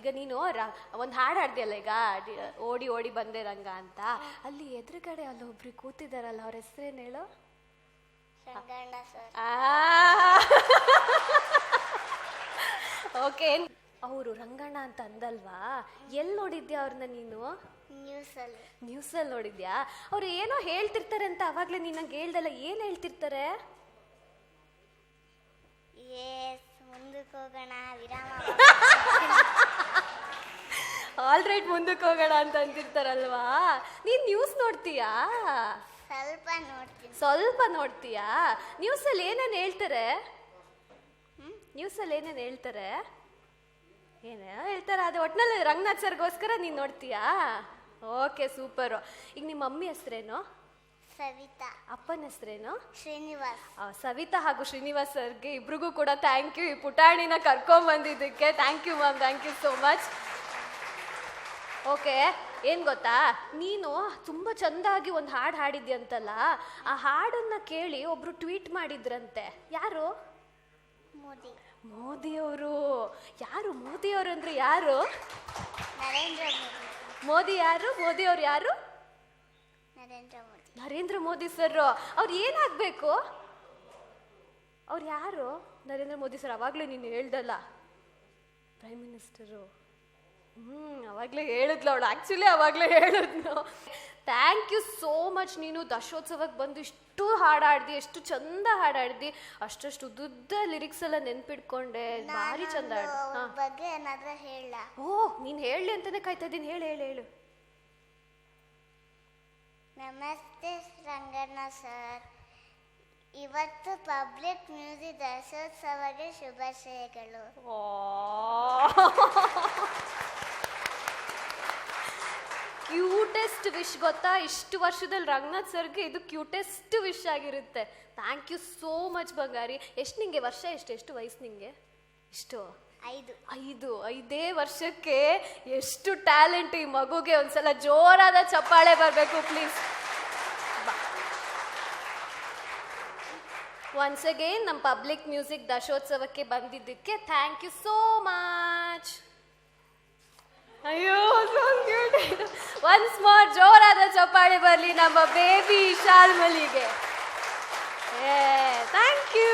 ಈಗ ನೀನು ಒಂದು ಹಾಡು ಹಾಡ್ದಿಯಲ್ಲ ಈಗ ಓಡಿ ಓಡಿ ಬಂದೆ ರಂಗ ಅಂತ, ಅಲ್ಲಿ ಎದುರುಗಡೆ ಅಲ್ಲೊಬ್ರು ಕೂತಿದಾರಲ್ಲ, ಅವ್ರ ಹೆಸರೇನು ಹೇಳು? ಓಕೆ, ಅವರು ರಂಗಣ್ಣ ಅಂತ ಅಂದಲ್ವಾ? ಎಲ್ಲಿ ನೋಡಿದ್ಯಾ ಅವ್ರನ್ನ ನೀನು? ನ್ಯೂಸಲ್ಲಿ ನೋಡಿದ್ಯಾ? ಅವ್ರು ಏನೋ ಹೇಳ್ತಿರ್ತಾರೆ ಅಂತ ಅವಾಗ್ಲೇ ನೀನ್ ನಂಗೆ ಹೇಳ್ದಲ್ಲ, ಏನ್ ಹೇಳ್ತಿರ್ತಾರೆ? ಮುಂದಕ್ಕೆ ಹೋಗೋಣ, ವಿರಾಮ. ಆಲ್ ರೈಟ್, ಮುಂದಕ್ಕೆ ಹೋಗೋಣ ಅಂತ ಅಂತಿರ್ತಾರಲ್ವಾ? ನೀನ್ ನ್ಯೂಸ್ ನೋಡ್ತೀಯಾ? ಸ್ವಲ್ಪ ನೋಡ್ತೀಯಾ? ನ್ಯೂಸಲ್ಲಿ ಏನೇನು ಹೇಳ್ತಾರೆ? ನ್ಯೂಸಲ್ಲಿ ಏನೇನು ಹೇಳ್ತಾರೆ? ಏನೇನೋ ಹೇಳ್ತಾರೆ, ಅದು ಒಟ್ನಲ್ಲಿ ರಂಗನಾಥ್ ಸರ್ಗೋಸ್ಕರ ನೀನು ನೋಡ್ತೀಯಾ? Okay, super. ಈಗ ನಿಮ್ಮ ಮಮ್ಮಿ ಹೆಸರೇನು? ಸವಿತಾ. ಅಪ್ಪನ ಹೆಸರೇನು? ಶ್ರೀನಿವಾಸ್. ಸವಿತಾ ಹಾಗೂ ಶ್ರೀನಿವಾಸ್ ಸರ್ಗೆ ಇಬ್ರಿಗೂ ಕೂಡ ಥ್ಯಾಂಕ್ ಯು, ಈ ಪುಟಾಣಿನ ಕರ್ಕೊಂಬಂದಿದ್ದಕ್ಕೆ. Thank you ma'am, thank you so much. Okay, ಏನು ಗೊತ್ತಾ, ನೀನು ತುಂಬ ಚೆಂದಾಗಿ ಒಂದು ಹಾಡು ಹಾಡಿದ್ಯಂತಲ್ಲ, ಆ ಹಾಡನ್ನ ಕೇಳಿ ಒಬ್ರು ಟ್ವೀಟ್ ಮಾಡಿದ್ರಂತೆ. ಯಾರು? ಮೋದಿಯವರು. ಯಾರು ಮೋದಿಯವರು ಅಂದ್ರೆ ಯಾರು? ನರೇಂದ್ರ ಮೋದಿ. ಮೋದಿ ಯಾರು? ಮೋದಿಯವರು ಯಾರು? ನರೇಂದ್ರ ಮೋದಿ ಸರ್. ಅವ್ರು ಏನಾಗಬೇಕು? ಅವ್ರು ಯಾರು? ನರೇಂದ್ರ ಮೋದಿ ಸರ್. ಅವಾಗಲೇ ನೀನು ಹೇಳ್ದಲ್ಲ, ಪ್ರೈಮ್ ಮಿನಿಸ್ಟರು. ಅವಾಗಲೇ ಹೇಳಿದ್ಲು ಅವಳು, ಆ್ಯಕ್ಚುಲಿ ಅವಾಗಲೇ ಹೇಳಿದ್ನು. Thank you so much. ನೀನು ದಶೋತ್ಸವಕ್ಕೆ ಬಂದು ಇಷ್ಟು ಹಾಡಾಡ್ದಿ, ಎಷ್ಟು ಚಂದ ಹಾಡಾಡ್ದಿ, ಅಷ್ಟಷ್ಟು ಉದ್ದ ಲಿರಿಕ್ಸ್ ಎಲ್ಲ ನೆನ್ಪಿಡ್ಕೊಂಡೆ, ಭಾರಿ ಚಂದ ಬಗ್ಗೆ ಏನಾದ್ರೂ ಹೇಳ? ಓಹ್, ನೀನು ಹೇಳಲಿ ಅಂತಾನೆ ಕಾಯ್ತಾ ಇದ್ದೀನಿ. ಹೇಳು ಹೇಳು ಹೇಳು. ನಮಸ್ತೆ ರಂಗಣ್ಣ ಸರ್, ಇವತ್ತು ಪಬ್ಲಿಕ್ ಮ್ಯೂಸಿಕ್ ದಶೋತ್ಸವಕ್ಕೆ ಶುಭಾಶಯಗಳು. ಕ್ಯೂಟೆಸ್ಟ್ ವಿಶ್ ಗೊತ್ತಾ? ಇಷ್ಟು ವರ್ಷದಲ್ಲಿ ರಂಗನಾಥ್ ಸರ್ಗೆ ಇದು ಕ್ಯೂಟೆಸ್ಟ್ ವಿಶ್ ಆಗಿರುತ್ತೆ. ಥ್ಯಾಂಕ್ ಯು ಸೋ ಮಚ್ ಬಂಗಾರಿ. ಎಷ್ಟು ನಿಂಗೆ ವರ್ಷ? ಎಷ್ಟು ವಯಸ್ಸು ನಿಂಗೆ? ಎಷ್ಟು? 5. 5 ವರ್ಷಕ್ಕೆ ಎಷ್ಟು ಟ್ಯಾಲೆಂಟ್ ಈ ಮಗುಗೆ. ಒಂದ್ಸಲ ಜೋರಾದ ಚಪ್ಪಾಳೆ ಬರಬೇಕು ಪ್ಲೀಸ್. ಒನ್ಸ್ ಅಗೇನ್ ನಮ್ಮ ಪಬ್ಲಿಕ್ ಮ್ಯೂಸಿಕ್ ದಶೋತ್ಸವಕ್ಕೆ ಬಂದಿದ್ದಕ್ಕೆ ಥ್ಯಾಂಕ್ ಯು ಸೋ ಮಚ್. ಅಯ್ಯೋ, ಒನ್ಸ್ ಮೋರ್ ಜೋರಾದ ಚಪ್ಪಾಳೆ ಬರಲಿ ನಮ್ಮ ಬೇಬಿ ಶಾಲ್ಮಲಿಗೆ. Thank you.